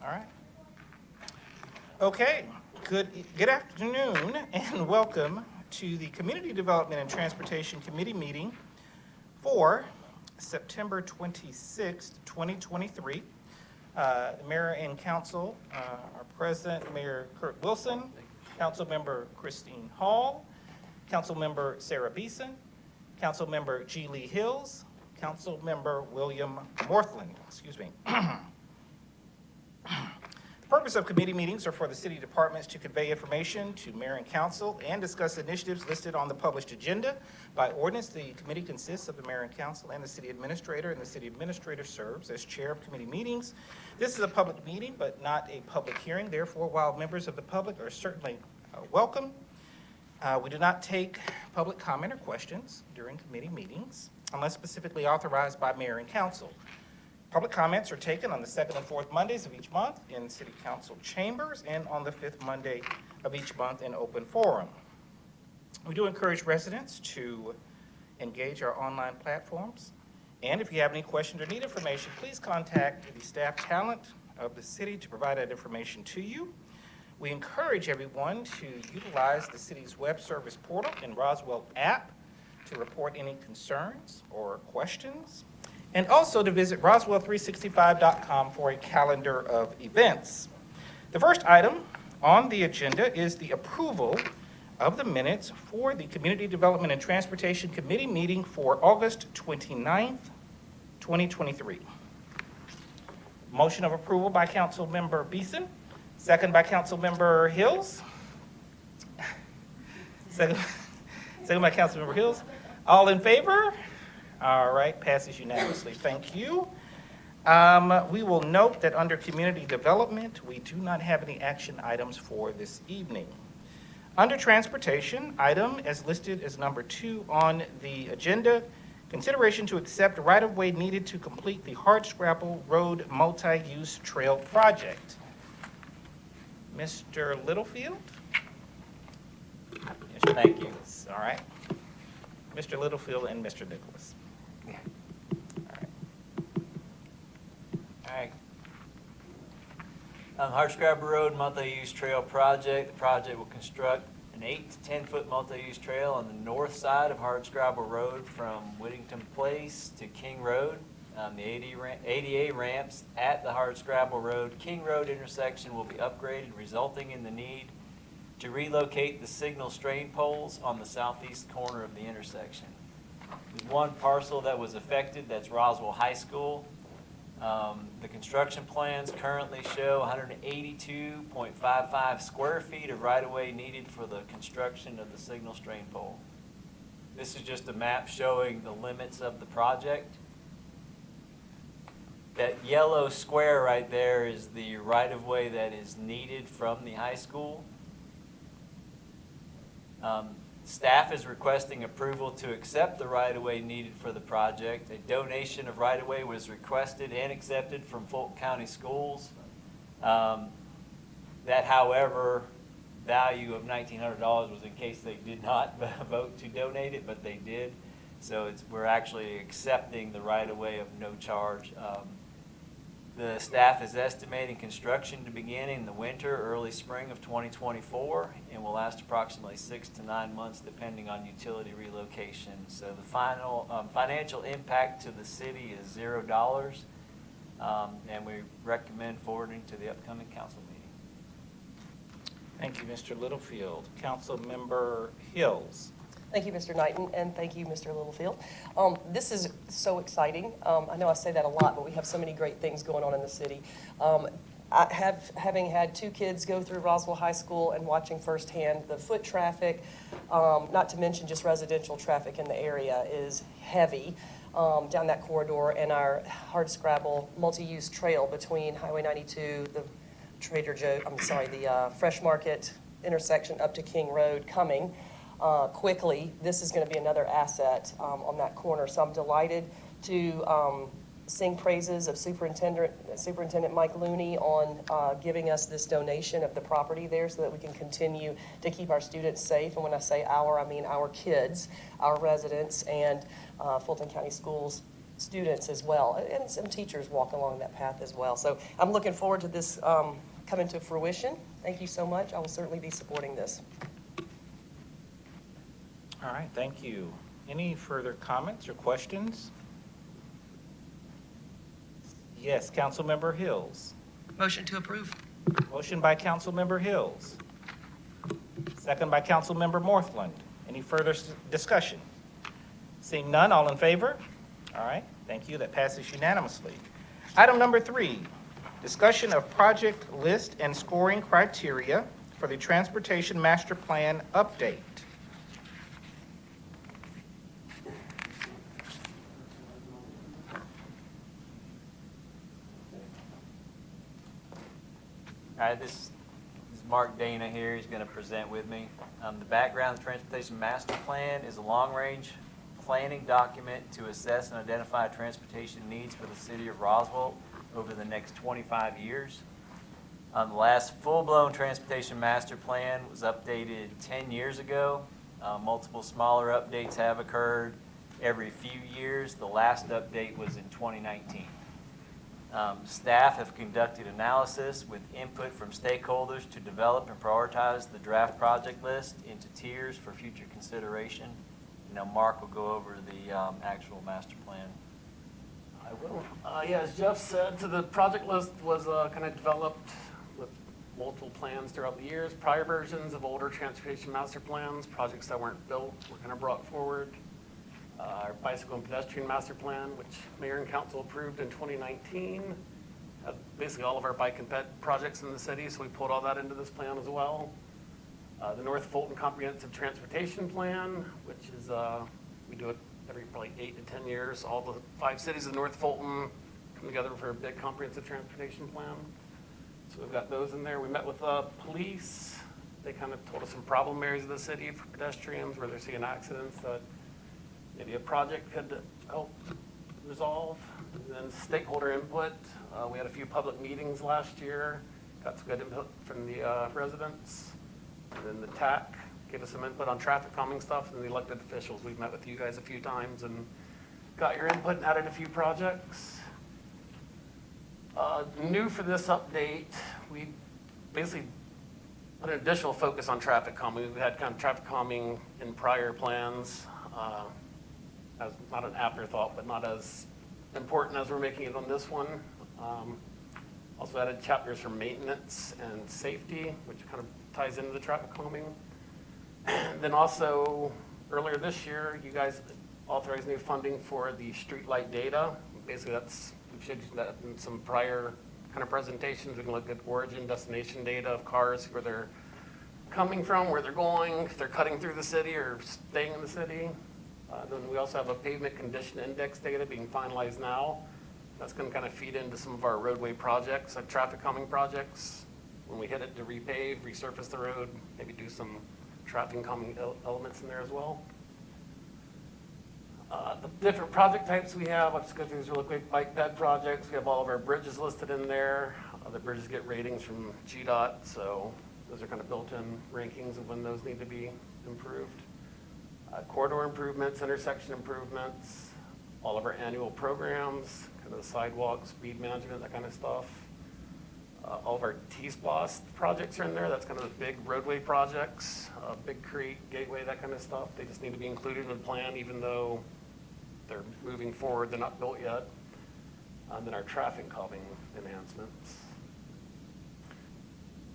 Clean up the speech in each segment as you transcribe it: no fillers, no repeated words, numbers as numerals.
All right. Okay, good afternoon and welcome to the Community Development and Transportation Committee meeting for September 26th, 2023. The Mayor and Council are present. Mayor Kurt Wilson, Councilmember Christine Hall, Councilmember Sarah Beeson, Councilmember G. Lee Hills, Councilmember William Morthland, The purpose of committee meetings are for the city departments to convey information to mayor and council and discuss initiatives listed on the published agenda. By ordinance, the committee consists of the mayor and council and the city administrator, and the city administrator serves as chair of committee meetings. This is a public meeting, but not a public hearing. Therefore, while members of the public are certainly welcome, we do not take public comment or questions during committee meetings unless specifically authorized by mayor and council. Public comments are taken on the second and fourth Mondays of each month in city council chambers and on the fifth Monday of each month in open forum. We do encourage residents to engage our online platforms. And if you have any questions or need information, please contact the staff talent of the city to provide that information to you. We encourage everyone to utilize the city's web service portal and Roswell app to report any concerns or questions, and also to visit roswell365.com for a calendar of events. The first item on the agenda is the approval of the minutes for the Community Development and Transportation Committee meeting for August 29th, 2023. Motion of approval by Councilmember Beeson, second by Councilmember Hills. Second by Councilmember Hills. All in favor? All right, passes unanimously. Thank you. We will note that under community development, we do not have any action items for this evening. Under transportation, item as listed as number 2 on the agenda, consideration to accept right-of-way needed to complete the Hardscrabble Road multi-use trail project. Mr. Littlefield? Thank you. All right. Mr. Littlefield and Mr. Nicholas. All right. Hardscrabble Road multi-use trail project. The project will construct an 8 to 10 foot multi-use trail on the north side of Hardscrabble Road from Whittington Place to King Road. The ADA ramps at the Hardscrabble Road King Road intersection will be upgraded, resulting in the need to relocate the signal strain poles on the southeast corner of the intersection. There's one parcel that was affected, that's Roswell High School. The construction plans currently show 182.55 square feet of right-of-way needed for the construction of the signal strain pole. This is just a map showing the limits of the project. That yellow square right there is the right-of-way that is needed from the high school. Staff is requesting approval to accept the right-of-way needed for the project. A donation of right-of-way was requested and accepted from Fulton County Schools. That, however, value of $1,900 was in case they did not vote to donate it, but they did. So we're actually accepting the right-of-way of no charge. The staff is estimating construction to begin in the winter, early spring of 2024, and will last approximately 6 to 9 months depending on utility relocation. So the final financial impact to the city is $0, and we recommend forwarding to the upcoming council meeting. Thank you, Mr. Littlefield. Councilmember Hills. Thank you, Mr. Knighton, and thank you, Mr. Littlefield. This is so exciting. I know I say that a lot, but we have so many great things going on in the city. Having had 2 kids go through Roswell High School and watching firsthand the foot traffic, not to mention just residential traffic in the area, is heavy down that corridor, and our Hardscrabble multi-use trail between Highway 92, the the Fresh Market intersection up to King Road coming quickly. This is going to be another asset on that corner. So I'm delighted to sing praises of Superintendent Mike Looney on giving us this donation of the property there so that we can continue to keep our students safe. And when I say our, I mean our kids, our residents, and Fulton County Schools students as well, and some teachers walk along that path as well. So I'm looking forward to this coming to fruition. Thank you so much. I will certainly be supporting this. All right, thank you. Any further comments or questions? Yes, Councilmember Hills. Motion to approve. Motion by Councilmember Hills. Second by Councilmember Morthland. Any further discussion? Seeing none, all in favor? All right, thank you. That passes unanimously. Item number 3, discussion of project list and scoring criteria for the Transportation Master Plan update. All right, this is Mark Dana here. He's going to present with me. The background of the Transportation Master Plan is a long-range planning document to assess and identify transportation needs for the city of Roswell over the next 25 years. The last full-blown Transportation Master Plan was updated 10 years ago. Multiple smaller updates have occurred every few years. The last update was in 2019. Staff have conducted analysis with input from stakeholders to develop and prioritize the draft project list into tiers for future consideration. Now Mark will go over the actual master plan. I will. Yeah, as Jeff said, so the project list was kind of developed with multiple plans throughout the years. Prior versions of older transportation master plans, projects that weren't built, were kind of brought forward. Our bicycle and pedestrian master plan, which mayor and council approved in 2019, had basically all of our bike and ped projects in the city, so we pulled all that into this plan as well. The North Fulton Comprehensive Transportation Plan, which is, we do it every probably 8 to 10 years. All the 5 cities of North Fulton come together for a big comprehensive transportation plan. So we've got those in there. We met with police. They kind of told us some problem areas of the city for pedestrians where they're seeing accidents that maybe a project could help resolve. And then stakeholder input. We had a few public meetings last year. Got some good input from the residents. And then the TAC gave us some input on traffic calming stuff, and the elected officials. We've met with you guys a few times and got your input and added a few projects. New for this update, we basically put an additional focus on traffic calming. We've had kind of traffic calming in prior plans as not an afterthought, but not as important as we're making it on this one. Also added chapters for maintenance and safety, which kind of ties into the traffic calming. Then also, earlier this year, you guys authorized new funding for the streetlight data. Basically, we've showed you that in some prior kind of presentations. We can look at origin, destination data of cars, where they're coming from, where they're going, if they're cutting through the city or staying in the city. Then we also have a pavement condition index data being finalized now. That's going to kind of feed into some of our roadway projects, like traffic calming projects. When we hit it to repave, resurface the road, maybe do some traffic calming elements in there as well. The different project types we have, I'll just go through these real quick. Bike ped projects, we have all of our bridges listed in there. The bridges get ratings from GDOT, so those are kind of built-in rankings of when those need to be improved. Corridor improvements, intersection improvements, all of our annual programs, kind of the sidewalks, speed management, that kind of stuff. All of our T-SPOS projects are in there. That's kind of the big roadway projects, Big Creek, Gateway, that kind of stuff. They just need to be included in the plan, even though they're moving forward, they're not built yet. And then our traffic calming enhancements.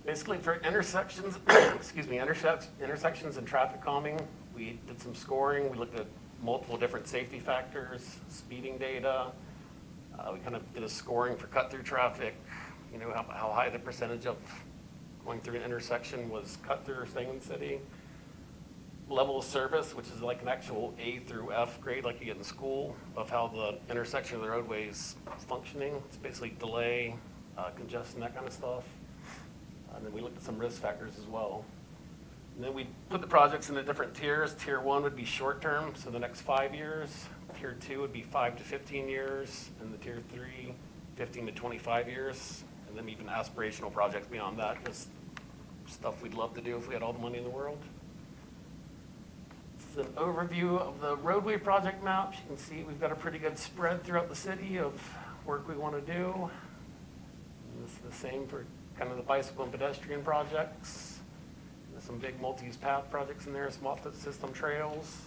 Basically for intersections, excuse me, intersections and traffic calming, we did some scoring. We looked at multiple different safety factors, speeding data. We kind of did a scoring for cut-through traffic, you know, how high the percentage of going through an intersection was cut through or staying in the city. Level of service, which is like an actual A through F grade like you get in school, of how the intersection of the roadway is functioning. It's basically delay, congestion, that kind of stuff. And then we looked at some risk factors as well. And then we put the projects into different tiers. Tier 1 would be short term, so the next 5 years. Tier 2 would be 5 to 15 years. And the Tier 3, 15 to 25 years. And then even aspirational projects beyond that, just stuff we'd love to do if we had all the money in the world. This is an overview of the roadway project maps. You can see we've got a pretty good spread throughout the city of work we want to do. And this is the same for kind of the bicycle and pedestrian projects. There's some big multi-use path projects in there, some off-system trails.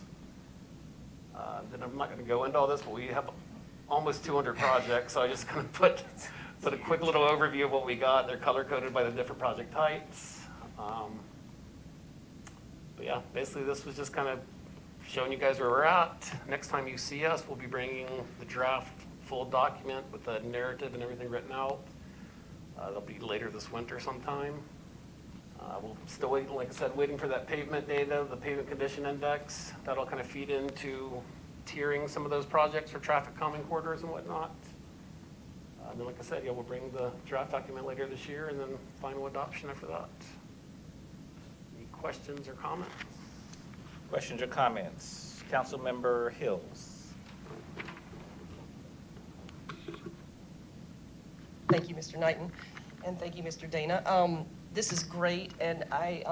Then I'm not going to go into all this, but we have almost 200 projects, so I just kind of put a quick little overview of what we got. They're color-coded by the different project types. But yeah, basically this was just kind of showing you guys where we're at. Next time you see us, we'll be bringing the draft full document with the narrative and everything written out. That'll be later this winter sometime. We'll still wait, like I said, waiting for that pavement data, the pavement condition index. That'll kind of feed into tiering some of those projects for traffic calming corridors and whatnot. And then, like I said, yeah, we'll bring the draft document later this year and then final adoption after that. Any questions or comments? Questions or comments? Councilmember Hills. Thank you, Mr. Knighton, and thank you, Mr. Dana. This is great, and I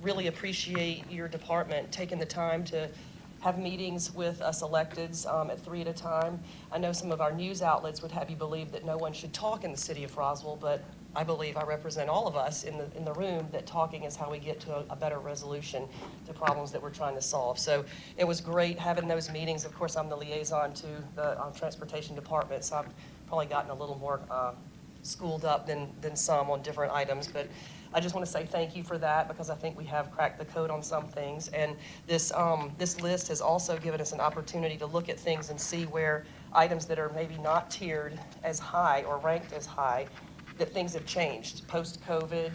really appreciate your department taking the time to have meetings with us electeds at 3 at a time. I know some of our news outlets would have you believe that no one should talk in the city of Roswell, but I believe I represent all of us in the room that talking is how we get to a better resolution to problems that we're trying to solve. So it was great having those meetings. Of course, I'm the liaison to the transportation department, so I've probably gotten a little more schooled up than some on different items, but I just want to say thank you for that because I think we have cracked the code on some things. And this list has also given us an opportunity to look at things and see where items that are maybe not tiered as high or ranked as high, that things have changed post-COVID,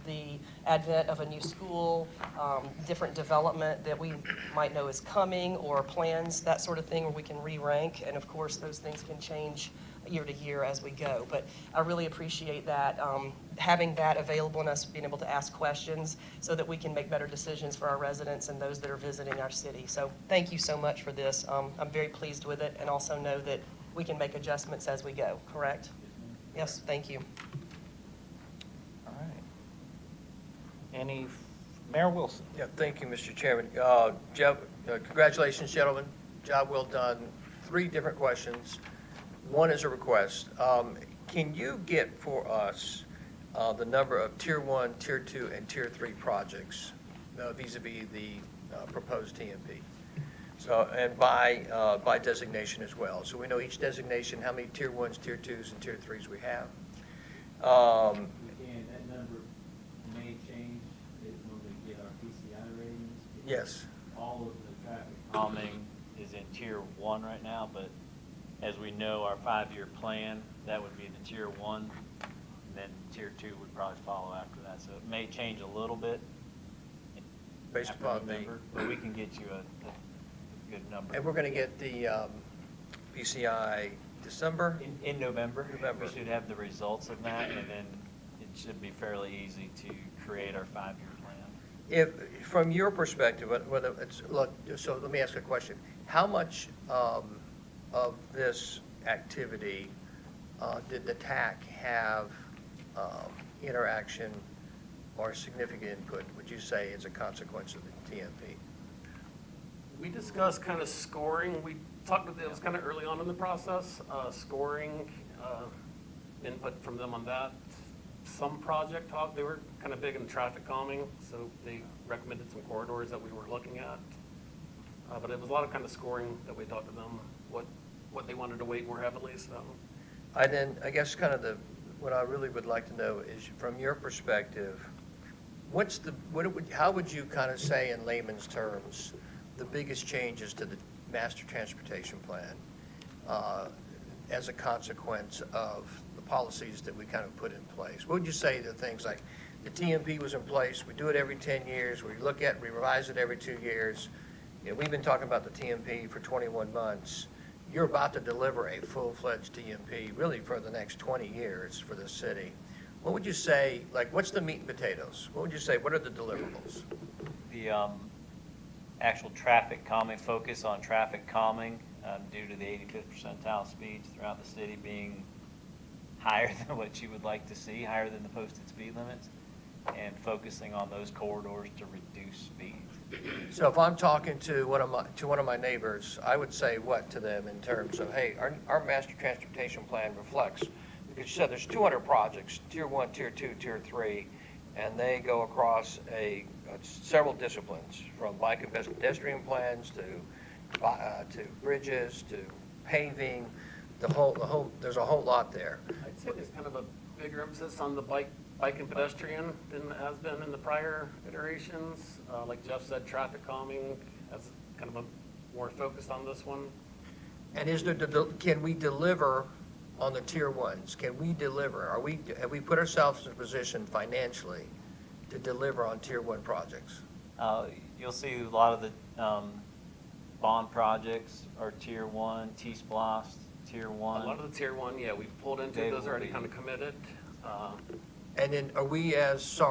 the advent of a new school, different development that we might know is coming or plans, that sort of thing where we can re-rank. And of course, those things can change year to year as we go. But I really appreciate that, having that available and us being able to ask questions so that we can make better decisions for our residents and those that are visiting our city. So thank you so much for this. I'm very pleased with it and also know that we can make adjustments as we go, correct? Yes, thank you. All right. Mayor Wilson. Yeah, thank you, Mr. Chairman. Jeff, congratulations, gentlemen. Job well done. 3 different questions. One is a request. Can you get for us the number of Tier 1, Tier 2, and Tier 3 projects vis-a-vis the proposed TMP? So, and by designation as well. So we know each designation, how many Tier 1s, Tier 2s, and Tier 3s we have. Again, that number may change when we get our PCI ratings. Yes. All of the traffic. Calming is in tier 1 right now, but as we know, our 5-year plan, that would be the tier 1, and then tier 2 would probably follow after that. So it may change a little bit Based after upon the, November, but we can get you a good number. and we're going to get the PCI December? In November, November. we should have the results of that, and then it should be fairly easy to create our 5-year plan. If, from your perspective, whether it's, look, so let me ask a question. How much of this activity did the TAC have interaction or significant input, would you say, as a consequence of the TMP? We discussed kind of scoring. We talked with, it was kind of early on in the process, scoring, input from them on that. Some project talk, they were kind of big in traffic calming, so they recommended some corridors that we were looking at. But it was a lot of kind of scoring that we talked to them, what they wanted to weight more heavily, so. I guess kind of what I really would like to know is, from your perspective, how would you kind of say in layman's terms, the biggest changes to the master transportation plan as a consequence of the policies that we kind of put in place? What would you say to things like the TMP was in place, we do it every 10 years, we look at, we revise it every 2 years. You know, we've been talking about the TMP for 21 months. You're about to deliver a full-fledged TMP really for the next 20 years for the city. What would you say, like, what's the meat and potatoes? What would you say, what are the deliverables? The actual traffic calming, focus on traffic calming due to the 85th percentile speeds throughout the city being higher than what you would like to see, higher than the posted speed limits, and focusing on those corridors to reduce speed. So if I'm talking to one of my neighbors, I would say what to them in terms of, hey, our master transportation plan reflects, because you said there's 200 projects, tier 1, tier 2, tier 3, and they go across several disciplines, from bike and pedestrian plans to bridges to paving, there's a whole lot there. I'd say there's kind of a bigger emphasis on the bike and pedestrian than has been in the prior iterations. Like Jeff said, traffic calming has kind of a more focused on this one. And can we deliver on the tier 1s? Can we deliver? Have we put ourselves in a position financially to deliver on tier 1 projects? You'll see a lot of the bond projects are tier 1, T-Splosh, tier 1. A lot of the tier 1, yeah, we've pulled into, They those will already be- kind of committed. And then are we just an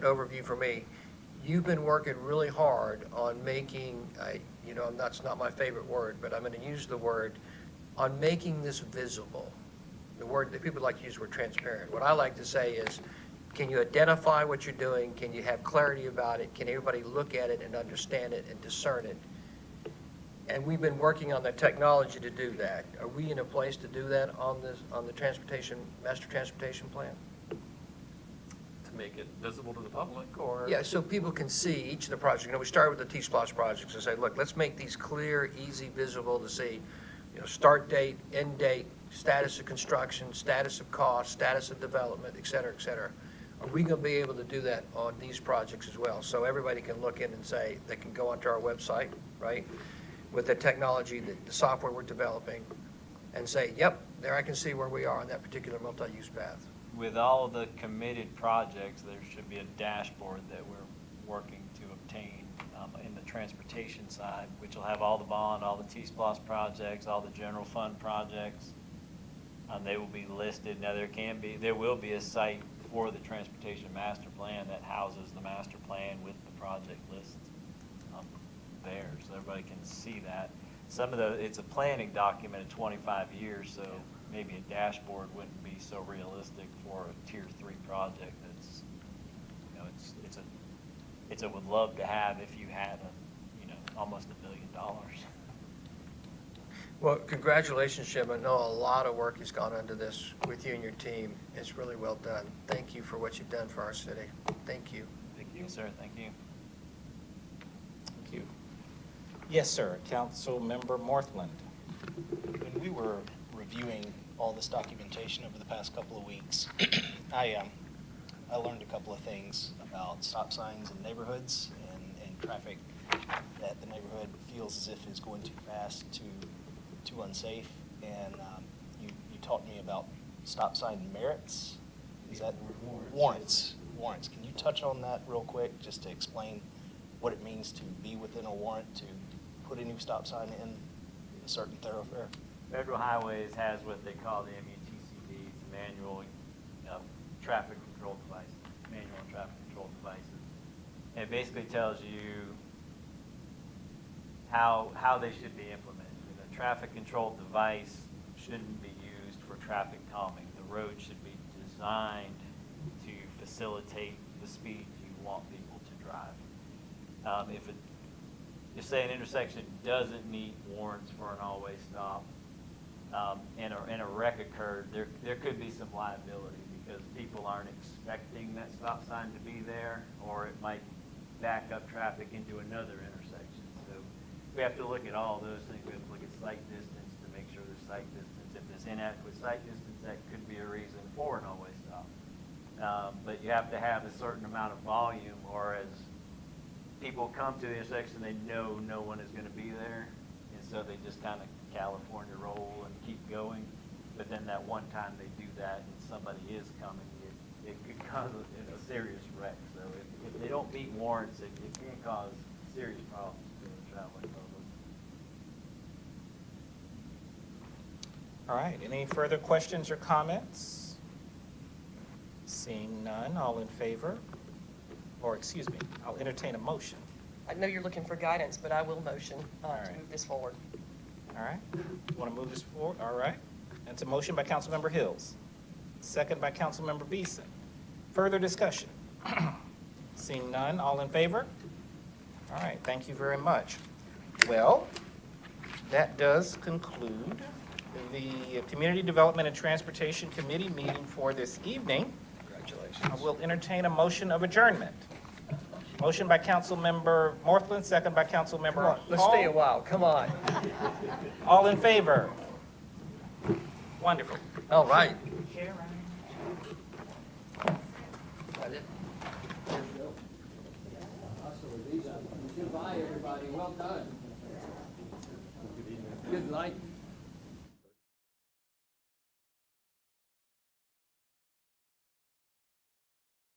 overview for me, you've been working really hard on making, that's not my favorite word, but I'm going to use the word, on making this visible. The word that people like to use the word transparent. What I like to say is, can you identify what you're doing? Can you have clarity about it? Can everybody look at it and understand it and discern it? And we've been working on the technology to do that. Are we in a place to do that on the master transportation plan? To make it visible to the public, or? Yeah, so people can see each of the projects. We started with the T-Splosh projects and say, look, let's make these clear, easy, visible to see, start date, end date, status of construction, status of cost, status of development, et cetera, et cetera. Are we going to be able to do that on these projects as well? So everybody can look in and say, they can go onto our website, right, with the technology, the software we're developing, and say, yep, there I can see where we are on that particular multi-use path. With all the committed projects, there should be a dashboard that we're working to obtain in the transportation side, which will have all the bond, all the T-Splosh projects, all the general fund projects. They will be listed. Now, there will be a site for the transportation master plan that houses the master plan with the project lists there, so everybody can see that. It's a planning document of 25 years, so maybe a dashboard wouldn't be so realistic for a tier 3 project. It's a would love to have if you had almost $1 billion. Well, congratulations, Jim. I know a lot of work has gone into this with you and your team. It's really well done. Thank you for what you've done for our city. Thank you. Thank you, sir. Thank you. Thank you. Yes, sir. Councilmember Morthland. When we were reviewing all this documentation over the past couple of weeks, I learned a couple of things about stop signs in neighborhoods and traffic that the neighborhood feels as if is going too fast, too unsafe. And you taught me about stop sign merits. Is that warrants? Warrants. Can you touch on that real quick, just to explain what it means to be within a warrant to put a new stop sign in a certain thoroughfare? Federal Highways has what they call the MUTCDs, manual traffic control devices, manual traffic control devices. And it basically tells you how they should be implemented. A traffic control device shouldn't be used for traffic calming. The road should be designed to facilitate the speed you want people to drive. If say an intersection doesn't meet warrants for an all-way stop, and a wreck occurred, there could be some liability because people aren't expecting that stop sign to be there, or it might back up traffic into another intersection. So we have to look at all those things. We have to look at sight distance to make sure there's sight distance. If there's inadequate sight distance, that could be a reason for an all-way stop. But you have to have a certain amount of volume, or as people come to the intersection, they know no one is going to be there, and so they just kind of California roll and keep going. But then that one time they do that and somebody is coming, it could cause a serious wreck. So if they don't meet warrants, it can cause serious problems to the traveling public. All right, any further questions or comments? Seeing none, all in favor? Or, excuse me, I'll entertain a motion. I know you're looking for guidance, but I will motion All to right. move this forward. All right, you want to move this forward? All right. That's a motion by Councilmember Hills, second by Councilmember Beeson. Further discussion? Seeing none, all in favor? All right, thank you very much. Well, that does conclude the Community Development and Transportation Committee meeting for this evening. Congratulations. I will entertain a motion of adjournment. Motion by Councilmember Morthland, second by Councilmember Come Hall. on, let's stay a while, come on. All in favor? Wonderful. All right. That it? Goodbye, everybody. Well done. Good night.